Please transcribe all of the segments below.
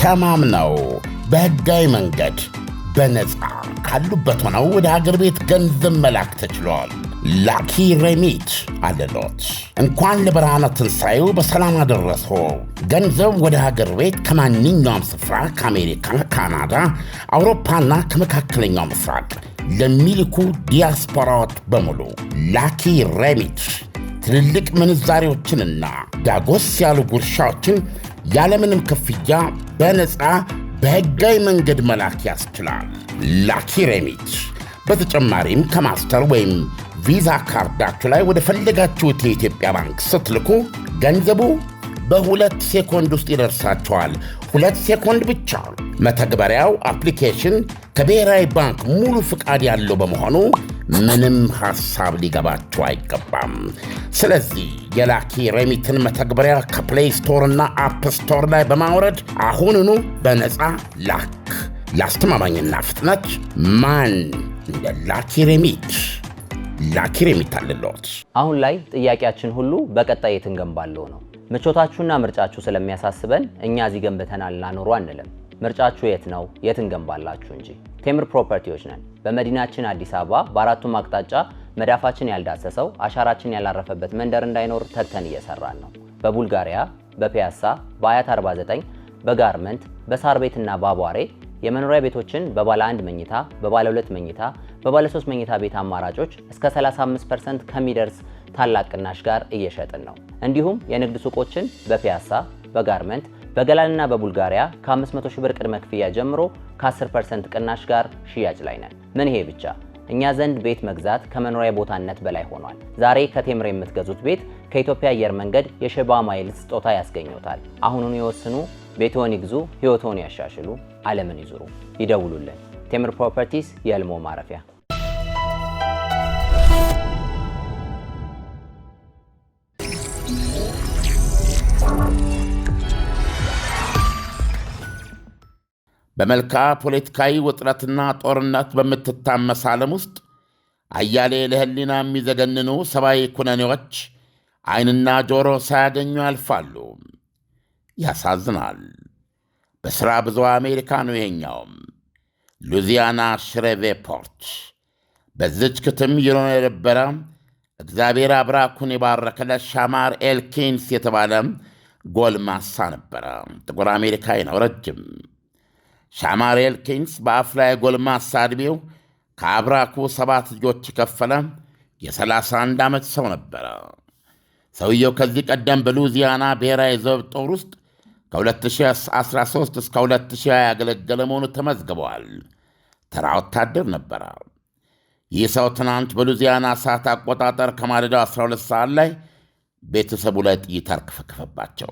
ተማምነው በሕጋዊ መንገድ በነፃ ካሉበት ሆነው ወደ ሀገር ቤት ገንዘብ መላክ ተችሏል። ላኪ ሬሚት አለሎት። እንኳን ለብርሃነ ትንሣኤው በሰላም አደረሶ። ገንዘብ ወደ ሀገር ቤት ከማንኛውም ስፍራ ከአሜሪካ፣ ካናዳ፣ አውሮፓና ከመካከለኛው ምስራቅ ለሚልኩ ዲያስፖራዎች በሙሉ ላኪ ሬሚት ትልልቅ ምንዛሬዎችንና ዳጎስ ያሉ ጉርሻዎችን ያለምንም ክፍያ በነፃ በሕጋዊ መንገድ መላክ ያስችላል። ላኪ ሬሚት በተጨማሪም ከማስተር ወይም ቪዛ ካርዳችሁ ላይ ወደ ፈለጋችሁት የኢትዮጵያ ባንክ ስትልኩ ገንዘቡ በ2 ሴኮንድ ውስጥ ይደርሳችኋል። 2 ሴኮንድ ብቻ። መተግበሪያው አፕሊኬሽን ከብሔራዊ ባንክ ሙሉ ፍቃድ ያለው በመሆኑ ምንም ሐሳብ ሊገባችሁ አይገባም። ስለዚህ የላኪ ሬሚትን መተግበሪያ ከፕሌይ ስቶርና አፕ ስቶር ላይ በማውረድ አሁኑኑ በነፃ ላክ። ለአስተማማኝና ፍጥነት ማን እንደ ላኪ ሬሚት። ላኪ ሬሚት አለሎት። አሁን ላይ ጥያቄያችን ሁሉ በቀጣይ የት እንገንባለው ነው። ምቾታችሁና ምርጫችሁ ስለሚያሳስበን እኛ እዚህ ገንብተናል እናኖሩ አንልም። ምርጫችሁ የት ነው? የት እንገንባላችሁ እንጂ። ቴምር ፕሮፐርቲዎች ነን። በመዲናችን አዲስ አበባ በአራቱም አቅጣጫ መዳፋችን ያልዳሰሰው አሻራችን ያላረፈበት መንደር እንዳይኖር ተግተን እየሰራን ነው። በቡልጋሪያ፣ በፒያሳ፣ በአያት 49፣ በጋርመንት፣ በሳር ቤትና በአቧሬ የመኖሪያ ቤቶችን በባለ 1 መኝታ፣ በባለ 2 መኝታ፣ በባለ 3 መኝታ ቤት አማራጮች እስከ 35% ከሚደርስ ታላቅ ቅናሽ ጋር እየሸጥን ነው። እንዲሁም የንግድ ሱቆችን በፒያሳ፣ በጋርመንት፣ በገላንና በቡልጋሪያ ከ500 ሺህ ብር ቅድመ ክፍያ ጀምሮ ከ10% ቅናሽ ጋር ሽያጭ ላይ ነን። ምን ይሄ ብቻ! እኛ ዘንድ ቤት መግዛት ከመኖሪያ ቦታነት በላይ ሆኗል። ዛሬ ከቴምር የምትገዙት ቤት ከኢትዮጵያ አየር መንገድ የሸባ ማይልስ ስጦታ ያስገኙታል። አሁኑኑ ይወስኑ፣ ቤትዎን ይግዙ፣ ሕይወትዎን ያሻሽሉ፣ ዓለምን ይዙሩ። ይደውሉልን። ቴምር ፕሮፐርቲስ የሕልሞ ማረፊያ። በመልካ ፖለቲካዊ ውጥረትና ጦርነት በምትታመስ ዓለም ውስጥ አያሌ ለሕሊና የሚዘገንኑ ሰብአዊ ኩነኔዎች ዓይንና ጆሮ ሳያገኙ ያልፋሉ። ያሳዝናል። በሥራ ብዙ አሜሪካ ነው ይሄኛውም። ሉዚያና ሽሬቬፖርት በዝች ክትም ይኖር የነበረ እግዚአብሔር አብራኩን የባረከለት ሻማር ኤልኪንስ የተባለ ጎልማሳ ነበረ። ጥቁር አሜሪካዊ ነው፣ ረጅም። ሻማር ኤልኪንስ በአፍላ የጎልማሳ ዕድሜው ከአብራኩ 7 ልጆች የከፈለ የ31 ዓመት ሰው ነበረ። ሰውየው ከዚህ ቀደም በሉዚያና ብሔራዊ ዘብ ጦር ውስጥ ከ2013 እስከ 2020 ያገለገለ መሆኑ ተመዝግበዋል። ተራ ወታደር ነበረ። ይህ ሰው ትናንት በሉዚያና ሰዓት አቆጣጠር ከማለዳው 12 ሰዓት ላይ ቤተሰቡ ላይ ጥይት አርከፈከፈባቸው።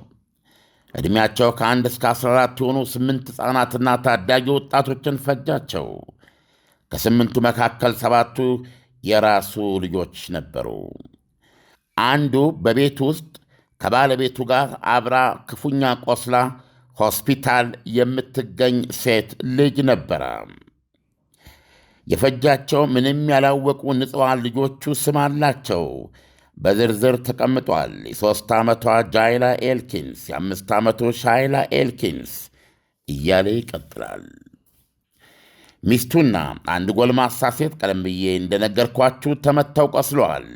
ዕድሜያቸው ከ1 እስከ 14 የሆኑ 8 ሕፃናትና ታዳጊ ወጣቶችን ፈጃቸው። ከ8ቱ መካከል 7ቱ የራሱ ልጆች ነበሩ። አንዱ በቤት ውስጥ ከባለቤቱ ጋር አብራ ክፉኛ ቆስላ ሆስፒታል የምትገኝ ሴት ልጅ ነበረ። የፈጃቸው ምንም ያላወቁ ንጹሐን ልጆቹ ስም አላቸው፣ በዝርዝር ተቀምጧል። የ3 ዓመቷ ጃይላ ኤልኪንስ፣ የ5 ዓመቱ ሻይላ ኤልኪንስ እያለ ይቀጥላል። ሚስቱና አንድ ጎልማሳ ሴት ቀደም ብዬ እንደነገርኳችሁ ተመተው ቆስለዋል።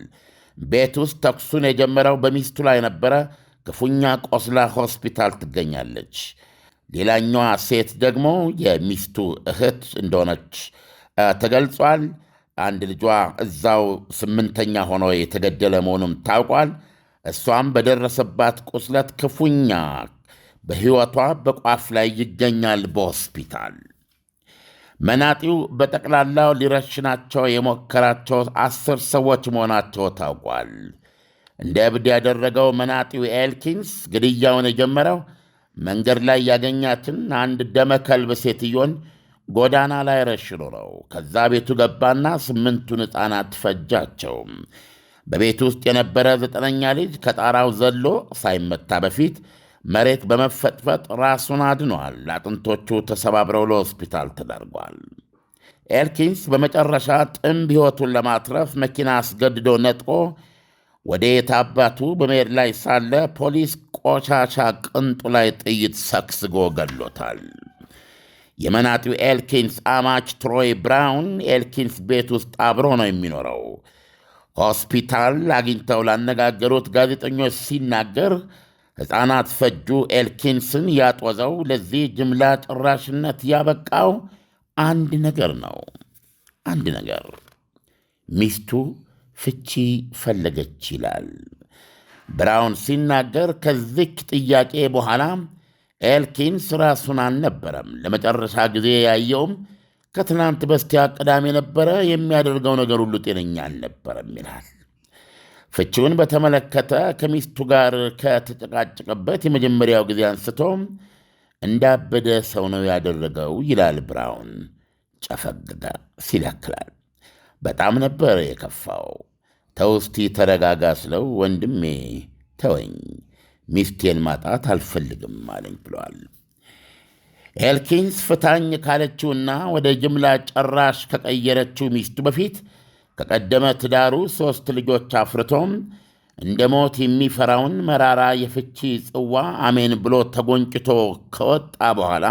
ቤት ውስጥ ተኩሱን የጀመረው በሚስቱ ላይ ነበረ። ክፉኛ ቆስላ ሆስፒታል ትገኛለች። ሌላኛዋ ሴት ደግሞ የሚስቱ እህት እንደሆነች ተገልጿል። አንድ ልጇ እዛው 8ኛ ሆኖ የተገደለ መሆኑም ታውቋል። እሷም በደረሰባት ቁስለት ክፉኛ በሕይወቷ በቋፍ ላይ ይገኛል በሆስፒታል። መናጢው በጠቅላላው ሊረሽናቸው የሞከራቸው 10 ሰዎች መሆናቸው ታውቋል። እንደ እብድ ያደረገው መናጢው ኤልኪንስ ግድያውን የጀመረው መንገድ ላይ ያገኛትን አንድ ደመከልብ ሴትዮን ጎዳና ላይ ረሽኖ ነው። ከዛ ቤቱ ገባና 8ቱን ሕፃናት ፈጃቸው። በቤቱ ውስጥ የነበረ 9ኛ ልጅ ከጣራው ዘሎ ሳይመታ በፊት መሬት በመፈጥፈጥ ራሱን አድኗል። አጥንቶቹ ተሰባብረው ለሆስፒታል ተዳርጓል። ኤልኪንስ በመጨረሻ ጥምብ ሕይወቱን ለማትረፍ መኪና አስገድዶ ነጥቆ ወዴት አባቱ በመሄድ ላይ ሳለ ፖሊስ ቆሻሻ ቅንጡ ላይ ጥይት ሰክስጎ ገድሎታል። የመናጢው ኤልኪንስ አማች ትሮይ ብራውን ኤልኪንስ ቤት ውስጥ አብሮ ነው የሚኖረው። ሆስፒታል አግኝተው ላነጋገሩት ጋዜጠኞች ሲናገር ሕፃናት ፈጁ ኤልኪንስን ያጦዘው ለዚህ ጅምላ ጭራሽነት ያበቃው አንድ ነገር ነው። አንድ ነገር፣ ሚስቱ ፍቺ ፈለገች ይላል ብራውን ሲናገር። ከዚች ጥያቄ በኋላ ኤልኪንስ ራሱን አልነበረም። ለመጨረሻ ጊዜ ያየውም ከትናንት በስቲያ ቅዳሜ ነበረ። የሚያደርገው ነገር ሁሉ ጤነኛ አልነበረም ይላል። ፍቺውን በተመለከተ ከሚስቱ ጋር ከተጨቃጨቀበት የመጀመሪያው ጊዜ አንስቶ እንዳበደ ሰው ነው ያደረገው ይላል ብራውን። ጨፈገገ ሲል ያክላል። በጣም ነበር የከፋው። ተውስቲ ተረጋጋ ስለው ወንድሜ ተወኝ፣ ሚስቴን ማጣት አልፈልግም አለኝ ብለዋል። ኤልኪንስ ፍታኝ ካለችውና ወደ ጅምላ ጨራሽ ከቀየረችው ሚስቱ በፊት ከቀደመ ትዳሩ 3 ልጆች አፍርቶም እንደ ሞት የሚፈራውን መራራ የፍቺ ጽዋ አሜን ብሎ ተጎንጭቶ ከወጣ በኋላ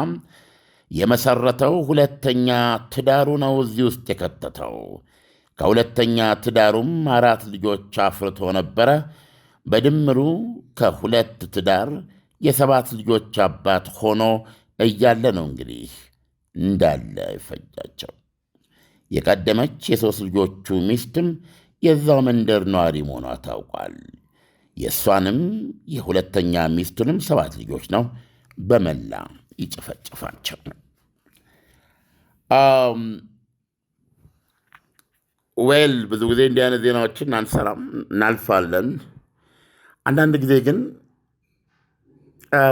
የመሠረተው ሁለተኛ ትዳሩ ነው እዚህ ውስጥ የከተተው። ከሁለተኛ ትዳሩም 4 ልጆች አፍርቶ ነበረ። በድምሩ ከ2 ትዳር የ7 ልጆች አባት ሆኖ እያለ ነው እንግዲህ እንዳለ ይፈጃቸው። የቀደመች የ3 ልጆቹ ሚስትም የዛው መንደር ነዋሪ መሆኗ ታውቋል። የእሷንም የሁለተኛ ሚስቱንም 7 ልጆች ነው በመላ ይጨፈጭፋቸው። ዌል ብዙ ጊዜ እንዲህ አይነት ዜናዎችን አንሰራም፣ እናልፋለን። አንዳንድ ጊዜ ግን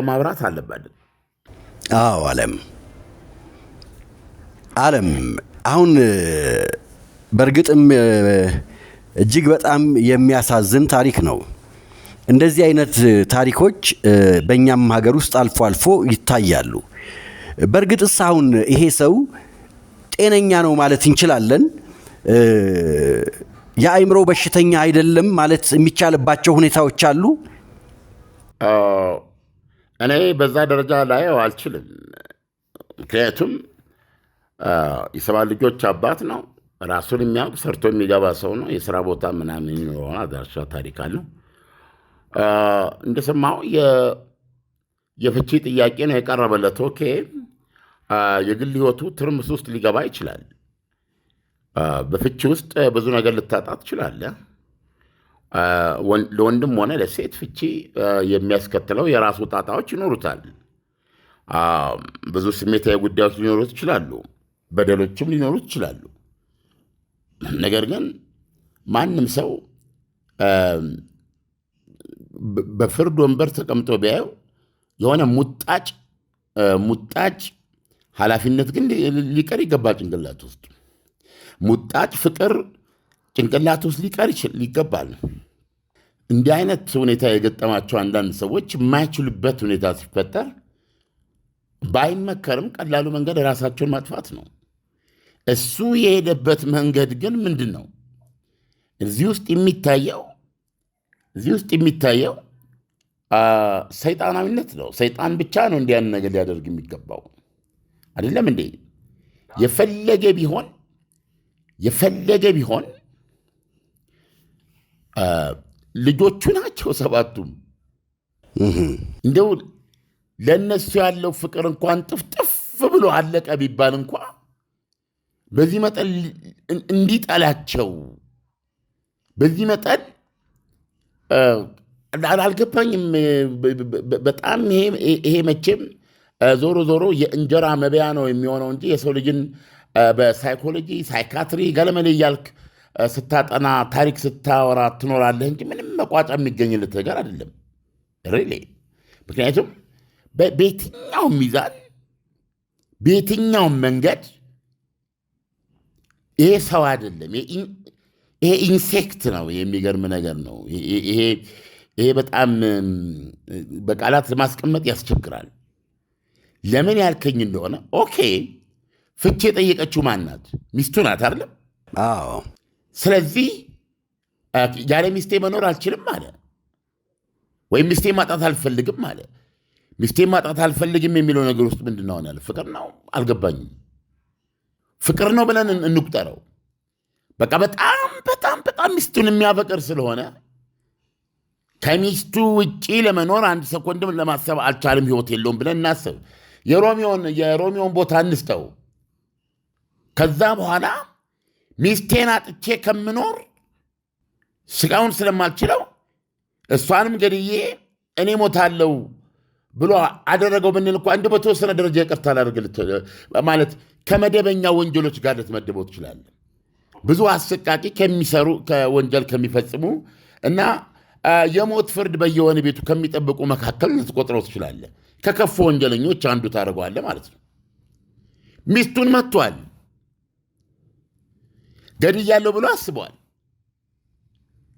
ማብራት አለበት። አዎ ዓለም አሁን በእርግጥም እጅግ በጣም የሚያሳዝን ታሪክ ነው። እንደዚህ አይነት ታሪኮች በእኛም ሀገር ውስጥ አልፎ አልፎ ይታያሉ። በእርግጥስ አሁን ይሄ ሰው ጤነኛ ነው ማለት እንችላለን? የአእምሮ በሽተኛ አይደለም ማለት የሚቻልባቸው ሁኔታዎች አሉ? እኔ በዛ ደረጃ ላይ አልችልም። ምክንያቱም የ7 ልጆች አባት ነው። ራሱን የሚያውቅ ሰርቶ የሚገባ ሰው ነው። የሥራ ቦታ ምናምን ሆነ አድራሻ ታሪክ አለው። እንደሰማው የፍቺ ጥያቄ ነው የቀረበለት። ኦኬ፣ የግል ሕይወቱ ትርምስ ውስጥ ሊገባ ይችላል። በፍቺ ውስጥ ብዙ ነገር ልታጣ ትችላለህ። ለወንድም ሆነ ለሴት ፍቺ የሚያስከትለው የራሱ ጣጣዎች ይኖሩታል። ብዙ ስሜታዊ ጉዳዮች ሊኖሩት ይችላሉ። በደሎችም ሊኖሩት ይችላሉ። ነገር ግን ማንም ሰው በፍርድ ወንበር ተቀምጦ ቢያየው የሆነ ሙጣጭ ኃላፊነት ግን ሊቀር ይገባል። ጭንቅላት ውስጥ ሙጣጭ ፍቅር ጭንቅላት ውስጥ ሊቀር ይገባል። እንዲህ አይነት ሁኔታ የገጠማቸው አንዳንድ ሰዎች የማይችሉበት ሁኔታ ሲፈጠር ባይመከርም ቀላሉ መንገድ ራሳቸውን ማጥፋት ነው። እሱ የሄደበት መንገድ ግን ምንድን ነው? እዚህ ውስጥ የሚታየው ሰይጣናዊነት ነው። ሰይጣን ብቻ ነው እንዲያን ነገር ሊያደርግ የሚገባው አይደለም እንዴ? የፈለገ ቢሆን ልጆቹ ናቸው 7ቱም። እንደው ለእነሱ ያለው ፍቅር እንኳን ጥፍጥፍ ብሎ አለቀ ቢባል እንኳ በዚህ መጠን እንዲጠላቸው በዚህ መጠን አልገባኝም። በጣም ይሄ መቼም ዞሮ የእንጀራ መብያ ነው የሚሆነው እንጂ የሰው ልጅን በሳይኮሎጂ ሳይካትሪ ገለመሌ እያልክ ስታጠና ታሪክ ስታወራ ትኖራለህ እንጂ ምንም መቋጫ የሚገኝለት ነገር አይደለም ሪሊ። ምክንያቱም በየትኛውም ሚዛን በየትኛውም መንገድ ይሄ ሰው አይደለም፣ ይሄ ኢንሴክት ነው። የሚገርም ነገር ነው። ይሄ በጣም በቃላት ለማስቀመጥ ያስቸግራል። ለምን ያልከኝ እንደሆነ ኦኬ፣ ፍቺ የጠየቀችው ማናት? ሚስቱ ናት አይደለም? አዎ። ስለዚህ ያለ ሚስቴ መኖር አልችልም አለ። ወይም ሚስቴ ማጣት አልፈልግም አለ። ሚስቴ ማጣት አልፈልግም የሚለው ነገር ውስጥ ምንድን ነው ያለ? ፍቅር ነው? አልገባኝም። ፍቅር ነው ብለን እንቁጠረው። በቃ በጣም ሚስቱን የሚያፈቅር ስለሆነ ከሚስቱ ውጪ ለመኖር አንድ ሰኮንድም ለማሰብ አልቻልም፣ ህይወት የለውም ብለን እናስብ። የሮሚዮን ቦታ እንስጠው። ከዛ በኋላ ሚስቴን አጥቼ ከምኖር ስጋውን ስለማልችለው እሷንም ገድዬ እኔ ሞታለሁ ብሎ አደረገው ብንል እንኳ እንደ በተወሰነ ደረጃ ይቅርታ ላደርግልት ማለት ከመደበኛ ወንጀሎች ጋር ልትመድበው ትችላለህ። ብዙ አሰቃቂ ከሚሰሩ ከወንጀል ከሚፈጽሙ እና የሞት ፍርድ በየወህኒ ቤቱ ከሚጠብቁ መካከል ልትቆጥረው ትችላለህ። ከከፉ ወንጀለኞች አንዱ ታደርገዋለህ ማለት ነው። ሚስቱን መጥቷል፣ ገድያለሁ ብሎ አስበዋል።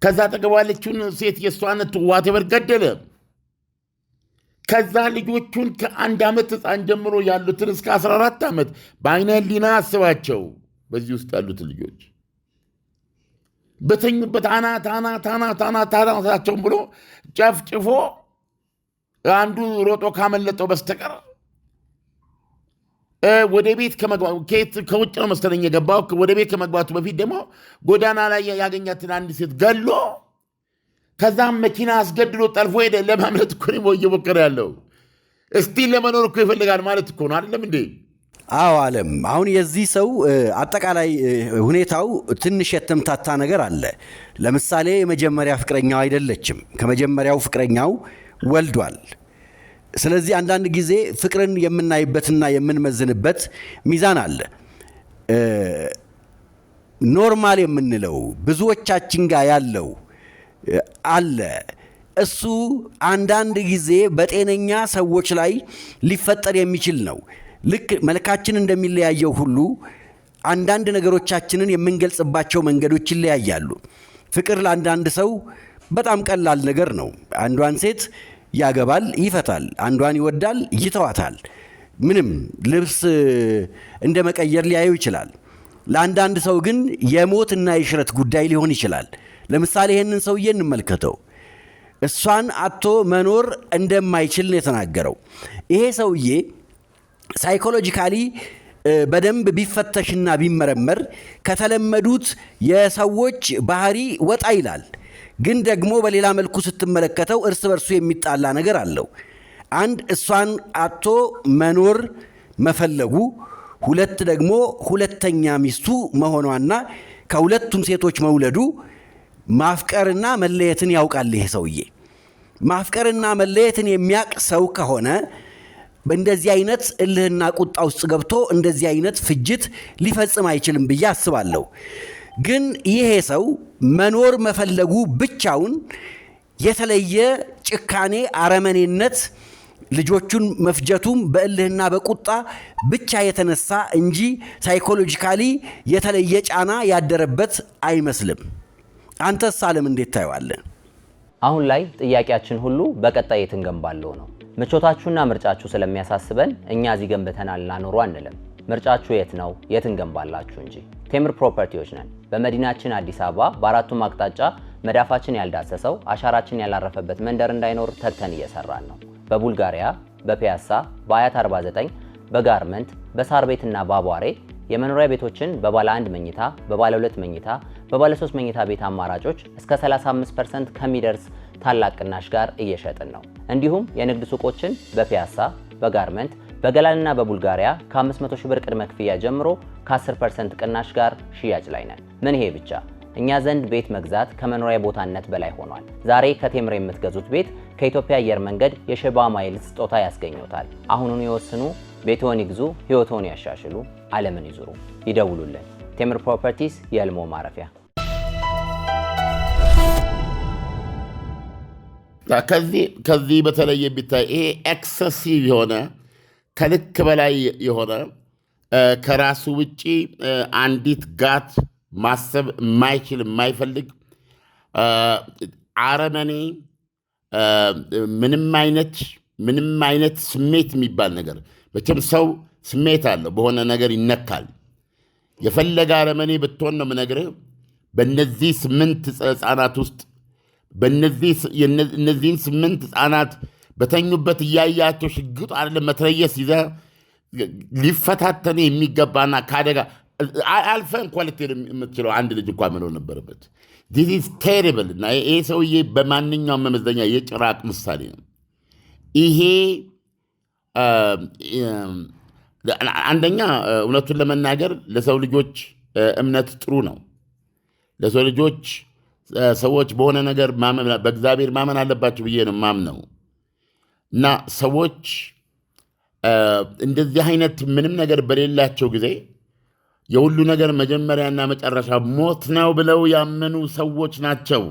ከዛ አጠገቧለችውን ሴት የእሷን ዋቴቨር ገደለ። ከዛ ልጆቹን ከ1 ዓመት ሕፃን ጀምሮ ያሉትን እስከ 14 ዓመት በአይነ ህሊና አስባቸው። በዚህ ውስጥ ያሉትን ልጆች በተኙበት አናታቸውን ብሎ ጨፍጭፎ አንዱ ሮጦ ካመለጠው በስተቀር ወደ ቤት ከውጭ ነው መሰለኝ የገባው። ወደ ቤት ከመግባቱ በፊት ደግሞ ጎዳና ላይ ያገኛትን አንድ ሴት ገሎ ከዛም መኪና አስገድሎ ጠልፎ ሄደ። ለማምለጥ እኮ ነው እየሞከረ ያለው። እስቲ ለመኖር እኮ ይፈልጋል ማለት እኮ ነው። አይደለም እንዴ? አዎ አለም። አሁን የዚህ ሰው አጠቃላይ ሁኔታው ትንሽ የተምታታ ነገር አለ። ለምሳሌ የመጀመሪያ ፍቅረኛው አይደለችም፣ ከመጀመሪያው ፍቅረኛው ወልዷል። ስለዚህ አንዳንድ ጊዜ ፍቅርን የምናይበትና የምንመዝንበት ሚዛን አለ። ኖርማል የምንለው ብዙዎቻችን ጋር ያለው አለ። እሱ አንዳንድ ጊዜ በጤነኛ ሰዎች ላይ ሊፈጠር የሚችል ነው። ልክ መልካችን እንደሚለያየው ሁሉ አንዳንድ ነገሮቻችንን የምንገልጽባቸው መንገዶች ይለያያሉ። ፍቅር ለአንዳንድ ሰው በጣም ቀላል ነገር ነው። አንዷን ሴት ያገባል፣ ይፈታል። አንዷን ይወዳል፣ ይተዋታል። ምንም ልብስ እንደ መቀየር ሊያየው ይችላል። ለአንዳንድ ሰው ግን የሞትና የሽረት ጉዳይ ሊሆን ይችላል። ለምሳሌ ይህንን ሰውዬ እንመልከተው። እሷን አጥቶ መኖር እንደማይችል ነው የተናገረው። ይሄ ሰውዬ ሳይኮሎጂካሊ በደንብ ቢፈተሽና ቢመረመር ከተለመዱት የሰዎች ባህሪ ወጣ ይላል። ግን ደግሞ በሌላ መልኩ ስትመለከተው እርስ በርሱ የሚጣላ ነገር አለው። አንድ እሷን አጥቶ መኖር መፈለጉ፣ ሁለት ደግሞ ሁለተኛ ሚስቱ መሆኗና ከሁለቱም ሴቶች መውለዱ ማፍቀርና መለየትን ያውቃል። ይሄ ሰውዬ ማፍቀርና መለየትን የሚያቅ ሰው ከሆነ በእንደዚህ አይነት እልህና ቁጣ ውስጥ ገብቶ እንደዚህ አይነት ፍጅት ሊፈጽም አይችልም ብዬ አስባለሁ። ግን ይሄ ሰው መኖር መፈለጉ ብቻውን የተለየ ጭካኔ፣ አረመኔነት፣ ልጆቹን መፍጀቱም በእልህና በቁጣ ብቻ የተነሳ እንጂ ሳይኮሎጂካሊ የተለየ ጫና ያደረበት አይመስልም። አንተስ ዓለም እንዴት ታየዋለህ? አሁን ላይ ጥያቄያችን ሁሉ በቀጣይ የት እንገንባለው ነው። ምቾታችሁና ምርጫችሁ ስለሚያሳስበን እኛ እዚህ ገንብተናል ላኖሩ አንልም። ምርጫችሁ የት ነው? የት እንገንባላችሁ እንጂ። ቴምር ፕሮፐርቲዎች ነን። በመዲናችን አዲስ አበባ በአራቱም አቅጣጫ መዳፋችን ያልዳሰሰው አሻራችን ያላረፈበት መንደር እንዳይኖር ተግተን እየሰራን ነው። በቡልጋሪያ፣ በፒያሳ፣ በአያት 49፣ በጋርመንት፣ በሳር ቤትና በአቧሬ የመኖሪያ ቤቶችን በባለ 1 መኝታ፣ በባለ 2 መኝታ፣ በባለ 3 መኝታ ቤት አማራጮች እስከ 35% ከሚደርስ ታላቅ ቅናሽ ጋር እየሸጥን ነው። እንዲሁም የንግድ ሱቆችን በፒያሳ፣ በጋርመንት፣ በገላንና በቡልጋሪያ ከ500 ሺህ ብር ቅድመ ክፍያ ጀምሮ ከ10% ቅናሽ ጋር ሽያጭ ላይ ነን። ምን ይሄ ብቻ! እኛ ዘንድ ቤት መግዛት ከመኖሪያ ቦታነት በላይ ሆኗል። ዛሬ ከቴምር የምትገዙት ቤት ከኢትዮጵያ አየር መንገድ የሸባ ማይልስ ስጦታ ያስገኙታል። አሁኑን ይወስኑ፣ ቤትዎን ይግዙ፣ ህይወትዎን ያሻሽሉ፣ ዓለምን ይዙሩ። ይደውሉልን። ቴምር ፕሮፐርቲስ የህልሞ ማረፊያ። ከዚህ በተለየ ቢታይ ይሄ ኤክሰሲቭ የሆነ ከልክ በላይ የሆነ ከራሱ ውጪ አንዲት ጋት ማሰብ የማይችል የማይፈልግ አረመኔ፣ ምንም አይነት ስሜት የሚባል ነገር መቼም ሰው ስሜት አለው፣ በሆነ ነገር ይነካል። የፈለገ አረመኔ ብትሆን ነው የምነግርህ፣ በእነዚህ 8 ሕፃናት ውስጥ እነዚህን 8 ሕፃናት በተኙበት እያያቸው ሽጉጥ አይደለም መትረየስ ይዘህ ሊፈታተን የሚገባና ከአደጋ አልፈ እንኳን ልትሄድ የምትችለው አንድ ልጅ እንኳ መኖር ነበረበት። ዲስ ኢዝ ቴሪብል። እና ይሄ ሰውዬ በማንኛውም መመዘኛ የጭራቅ ምሳሌ ነው። ይሄ አንደኛ እውነቱን ለመናገር ለሰው ልጆች እምነት ጥሩ ነው። ለሰው ልጆች ሰዎች በሆነ ነገር በእግዚአብሔር ማመን አለባቸው ብዬ ነው ማምነው። እና ሰዎች እንደዚህ አይነት ምንም ነገር በሌላቸው ጊዜ የሁሉ ነገር መጀመሪያና መጨረሻ ሞት ነው ብለው ያመኑ ሰዎች ናቸው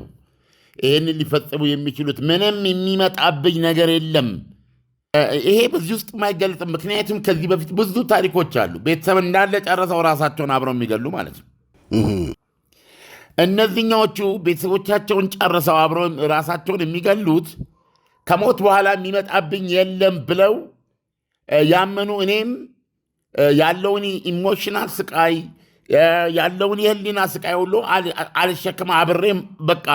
ይህንን ሊፈጽሙ የሚችሉት። ምንም የሚመጣብኝ ነገር የለም። ይሄ በዚህ ውስጥ የማይገለጥም። ምክንያቱም ከዚህ በፊት ብዙ ታሪኮች አሉ። ቤተሰብ እንዳለ ጨርሰው ራሳቸውን አብረው የሚገሉ ማለት ነው። እነዚህኛዎቹ ቤተሰቦቻቸውን ጨርሰው አብረው ራሳቸውን የሚገሉት ከሞት በኋላ የሚመጣብኝ የለም ብለው ያመኑ፣ እኔም ያለውን ኢሞሽናል ስቃይ ያለውን የህሊና ስቃይ ሁሉ አልሸክም አብሬም በቃ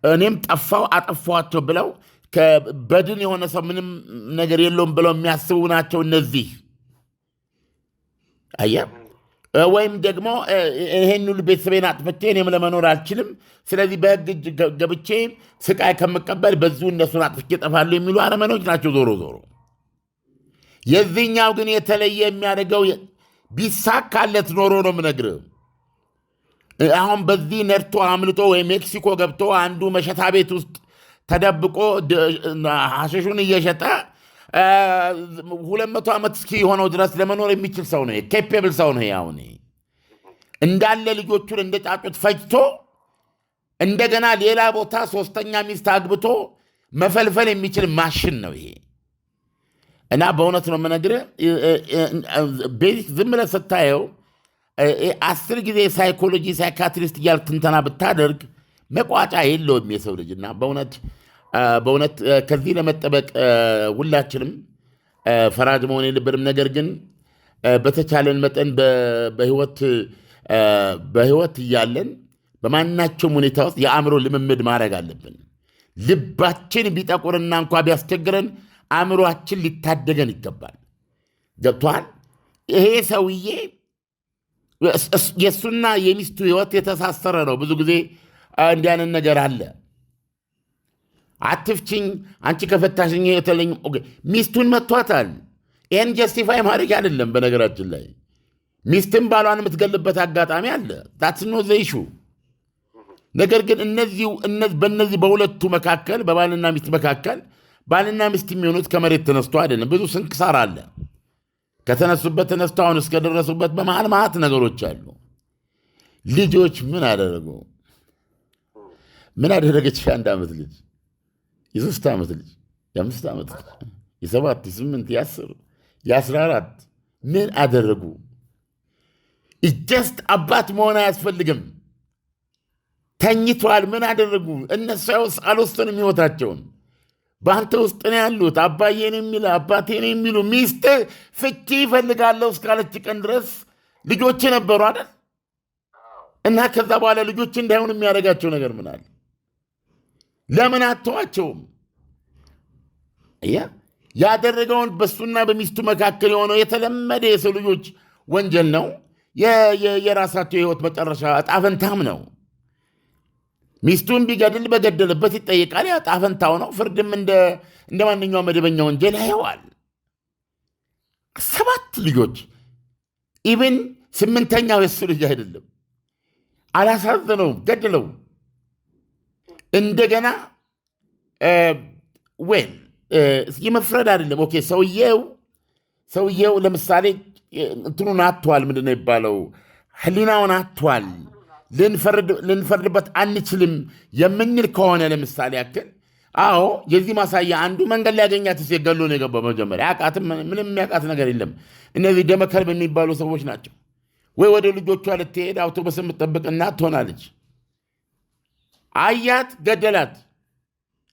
እኔም ጠፋው አጠፏቸው ብለው በድን የሆነ ሰው ምንም ነገር የለውም ብለው የሚያስቡ ናቸው እነዚህ። አየህ፣ ወይም ደግሞ ይሄን ሁሉ ቤተሰቤን አጥፍቼ እኔም ለመኖር አልችልም፣ ስለዚህ በህግ ገብቼ ስቃይ ከምቀበል በዚሁ እነሱን አጥፍቼ እጠፋለሁ የሚሉ አረመኖች ናቸው። ዞሮ ዞሮ የዚህኛው ግን የተለየ የሚያደርገው ቢሳካለት ኖሮ ነው የምነግርህ። አሁን በዚህ ነድቶ አምልጦ ወይ ሜክሲኮ ገብቶ አንዱ መሸታ ቤት ውስጥ ተደብቆ ሐሸሹን እየሸጠ 200 ዓመት እስኪ የሆነው ድረስ ለመኖር የሚችል ሰው ነው። ኬፔብል ሰው ነው። አሁን እንዳለ ልጆቹን እንደ ጫጩት ፈጅቶ እንደገና ሌላ ቦታ 3ኛ ሚስት አግብቶ መፈልፈል የሚችል ማሽን ነው ይሄ። እና በእውነት ነው የምነግርህ፣ ቤዚክ ዝም ብለህ ስታየው 10 ጊዜ ሳይኮሎጂ ሳይካትሪስት እያልክ ትንተና ብታደርግ መቋጫ የለውም የሰው ልጅ። እና በእውነት ከዚህ ለመጠበቅ ሁላችንም ፈራጅ መሆን የለብንም። ነገር ግን በተቻለን መጠን በህይወት እያለን በማናቸውም ሁኔታ ውስጥ የአእምሮ ልምምድ ማድረግ አለብን። ልባችን ቢጠቁርና እንኳ ቢያስቸግረን አእምሮአችን ሊታደገን ይገባል። ገብቶሃል? ይሄ ሰውዬ የእሱና የሚስቱ ህይወት የተሳሰረ ነው። ብዙ ጊዜ እንዲያንን ነገር አለ። አትፍችኝ፣ አንቺ ከፈታሽኝ የተለኝ ሚስቱን መቷታል። ይህን ጀስቲፋይ ማድረግ አይደለም። በነገራችን ላይ ሚስትን ባሏን የምትገልበት አጋጣሚ አለ። ታትስ ኖት ዘ ኢሹ። ነገር ግን በእነዚህ በሁለቱ መካከል በባልና ሚስት መካከል ባልና ሚስት የሚሆኑት ከመሬት ተነስቶ አይደለም። ብዙ ስንክሳር አለ። ከተነሱበት ተነስቶ አሁን እስከደረሱበት በመሃል ማት ነገሮች አሉ። ልጆች ምን አደረጉ? ምን አደረገች? የ1 ዓመት ልጅ፣ የ3 ዓመት ልጅ፣ የ5 ዓመት ልጅ፣ የ7፣ የ8፣ የ10፣ የ14 ምን አደረጉ? ጀስት አባት መሆን አያስፈልግም። ተኝቷል። ምን አደረጉ? እነሱ አልወሰኑም ሕይወታቸውን። በአንተ ውስጥ ነው ያሉት። አባዬን የሚሉ አባቴን የሚሉ ሚስት ፍቺ ይፈልጋለሁ እስካለች ቀን ድረስ ልጆች ነበሩ አይደል? እና ከዛ በኋላ ልጆች እንዳይሆኑ የሚያደርጋቸው ነገር ምን አለ? ለምን አተዋቸውም? ያደረገውን በሱና በሚስቱ መካከል የሆነው የተለመደ የሰው ልጆች ወንጀል ነው። የራሳቸው የህይወት መጨረሻ ዕጣ ፈንታም ነው። ሚስቱን ቢገድል በገደልበት ይጠይቃል። ዕጣ ፈንታው ነው። ፍርድም እንደ ማንኛውም መደበኛ ወንጀል ያየዋል። 7 ልጆች ኢብን 8ኛው የሱ ልጅ አይደለም። አላሳዘነውም፣ ገድለው እንደገና የመፍረድ አይደለም። ኦኬ ሰውየው ለምሳሌ እንትኑን አጥቷል። ምንድን ነው የሚባለው? ህሊናውን አጥቷል። ልንፈርድበት አንችልም የምንል ከሆነ ለምሳሌ ያክል የዚህ ማሳያ አንዱ መንገድ ላይ ያገኛት ሴት ገሎ ነው የገባው። መጀመሪያ አያውቃትም። ምንም የሚያውቃት ነገር የለም። እነዚህ ደመከልብ የሚባሉ ሰዎች ናቸው። ወይ ወደ ልጆቿ ልትሄድ አውቶቡስ የምትጠብቅ እናት ትሆናለች። አያት፣ ገደላት።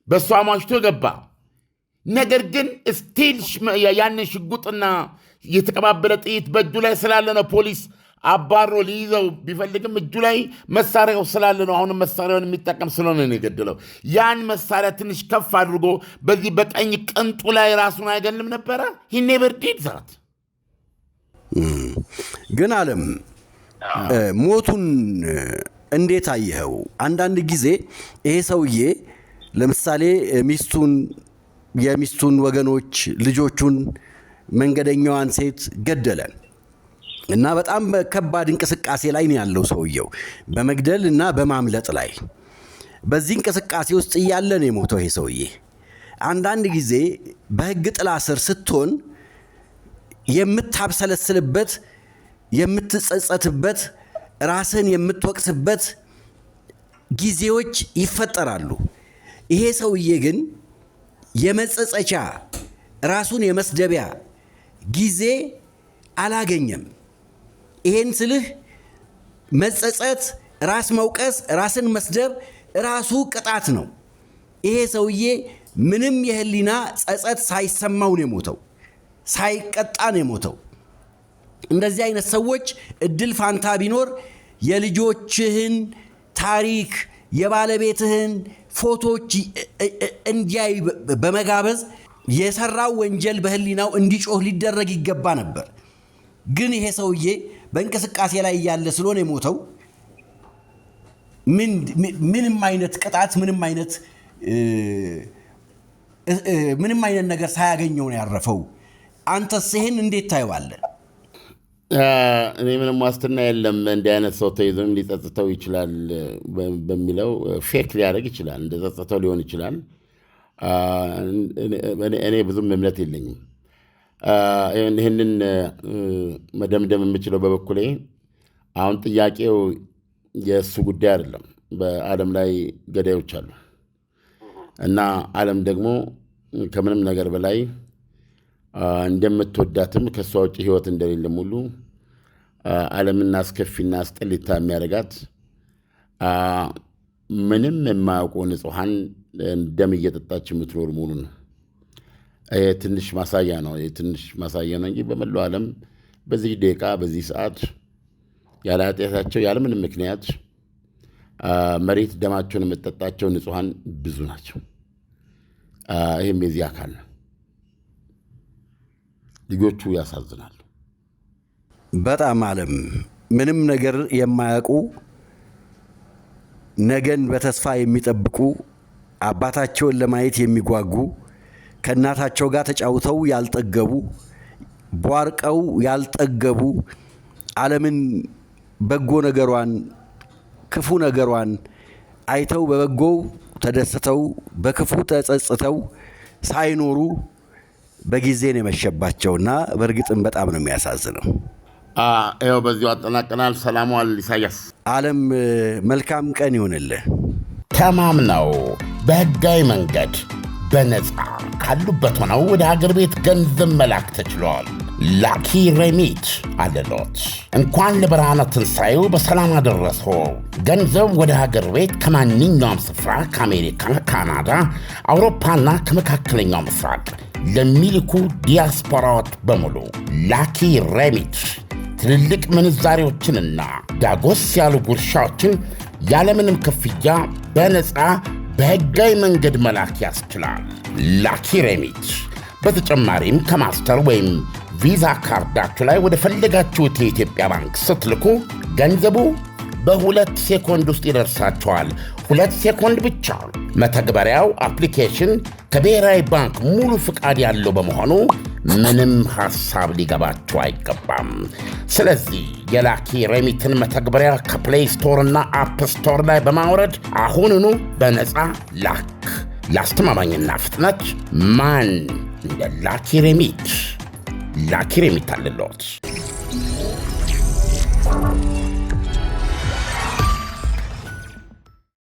በእሷ ሟሽቶ ገባ። ነገር ግን ስቲል ያንን ሽጉጥና የተቀባበለ ጥይት በእጁ ላይ ስላለ ነው ፖሊስ አባሮ ሊይዘው ቢፈልግም እጁ ላይ መሳሪያው ስላለ ነው። አሁንም መሳሪያውን የሚጠቀም ስለሆነ ነው የገደለው። ያን መሳሪያ ትንሽ ከፍ አድርጎ በዚህ በቀኝ ቅንጡ ላይ ራሱን አይገልም ነበረ? he never did that። ግን ዓለም ሞቱን እንዴት አየኸው? አንዳንድ ጊዜ ይሄ ሰውዬ ለምሳሌ የሚስቱን ወገኖች፣ ልጆቹን፣ መንገደኛዋን ሴት ገደለ እና በጣም ከባድ እንቅስቃሴ ላይ ነው ያለው ሰውየው፣ በመግደል እና በማምለጥ ላይ። በዚህ እንቅስቃሴ ውስጥ እያለ ነው የሞተው ይሄ ሰውዬ። አንዳንድ ጊዜ በሕግ ጥላ ስር ስትሆን የምታብሰለስልበት፣ የምትጸጸትበት፣ ራስን የምትወቅስበት ጊዜዎች ይፈጠራሉ። ይሄ ሰውዬ ግን የመጸጸቻ ራሱን የመስደቢያ ጊዜ አላገኘም። ይሄን ስልህ መጸጸት፣ ራስ መውቀስ፣ ራስን መስደብ ራሱ ቅጣት ነው። ይሄ ሰውዬ ምንም የህሊና ጸጸት ሳይሰማው ነው የሞተው፣ ሳይቀጣ ነው የሞተው። እንደዚህ አይነት ሰዎች እድል ፋንታ ቢኖር የልጆችህን ታሪክ፣ የባለቤትህን ፎቶች እንዲያይ በመጋበዝ የሰራው ወንጀል በህሊናው እንዲጮህ ሊደረግ ይገባ ነበር። ግን ይሄ ሰውዬ በእንቅስቃሴ ላይ ያለ ስለሆነ የሞተው ምንም አይነት ቅጣት፣ ምንም አይነት ነገር ሳያገኘው ነው ያረፈው። አንተስ ይሄን እንዴት ታየዋለህ? እኔ ምንም ዋስትና የለም እንዲህ አይነት ሰው ተይዞም ሊጸጽተው ይችላል በሚለው ፌክ ሊያደርግ ይችላል፣ እንደ ጸጽተው ሊሆን ይችላል። እኔ ብዙም እምነት የለኝም። ይህንን መደምደም የምችለው በበኩሌ አሁን ጥያቄው የእሱ ጉዳይ አይደለም። በዓለም ላይ ገዳዮች አሉ እና ዓለም ደግሞ ከምንም ነገር በላይ እንደምትወዳትም ከእሷ ውጭ ህይወት እንደሌለም ሁሉ ዓለምና አስከፊና አስጠሊታ የሚያደርጋት ምንም የማያውቁ ንጹሐን ደም እየጠጣች የምትኖር መሆኑ ነው። ትንሽ ማሳያ ነው እንጂ በመላው ዓለም በዚህ ደቂቃ በዚህ ሰዓት ያለ ኃጢአታቸው ያለምንም ምክንያት መሬት ደማቸውን የምትጠጣቸው ንጹሐን ብዙ ናቸው። ይህም የዚህ አካል ነው። ልጆቹ ያሳዝናሉ በጣም። ዓለም ምንም ነገር የማያውቁ ነገን በተስፋ የሚጠብቁ አባታቸውን ለማየት የሚጓጉ ከእናታቸው ጋር ተጫውተው ያልጠገቡ ቧርቀው ያልጠገቡ ዓለምን በጎ ነገሯን ክፉ ነገሯን አይተው በበጎው ተደስተው በክፉ ተጸጽተው ሳይኖሩ በጊዜ ነው የመሸባቸውና በእርግጥም በጣም ነው የሚያሳዝነው። ይኸው በዚሁ አጠናቀናል። ሰላም ዋል ኢሳያስ። ዓለም መልካም ቀን ይሆንልህ። ተማምነው በሕጋዊ መንገድ በነፃ ካሉበት ሆነው ወደ ሀገር ቤት ገንዘብ መላክ ተችሏል። ላኪ ሬሚት አለሎት። እንኳን ለብርሃነ ትንሣኤው በሰላም አደረሶ። ገንዘብ ወደ ሀገር ቤት ከማንኛውም ስፍራ ከአሜሪካ፣ ካናዳ፣ አውሮፓና ከመካከለኛው ምስራቅ ለሚልኩ ዲያስፖራዎች በሙሉ ላኪ ሬሚት ትልልቅ ምንዛሬዎችንና ዳጎስ ያሉ ጉርሻዎችን ያለምንም ክፍያ በነፃ በሕጋዊ መንገድ መላክ ያስችላል። ላኪ ሬሚት በተጨማሪም ከማስተር ወይም ቪዛ ካርዳችሁ ላይ ወደ ፈለጋችሁት የኢትዮጵያ ባንክ ስትልኩ ገንዘቡ በ2 ሴኮንድ ውስጥ ይደርሳችኋል። 2 ሴኮንድ ብቻ። መተግበሪያው አፕሊኬሽን ከብሔራዊ ባንክ ሙሉ ፍቃድ ያለው በመሆኑ ምንም ሐሳብ ሊገባችሁ አይገባም። ስለዚህ የላኪ ሬሚትን መተግበሪያ ከፕሌይ ስቶር እና አፕ ስቶር ላይ በማውረድ አሁኑኑ በነፃ ላክ። ለአስተማማኝና ፍጥነት ማን እንደ ላኪ ሬሚት። ላኪ ሬሚት አለሎት።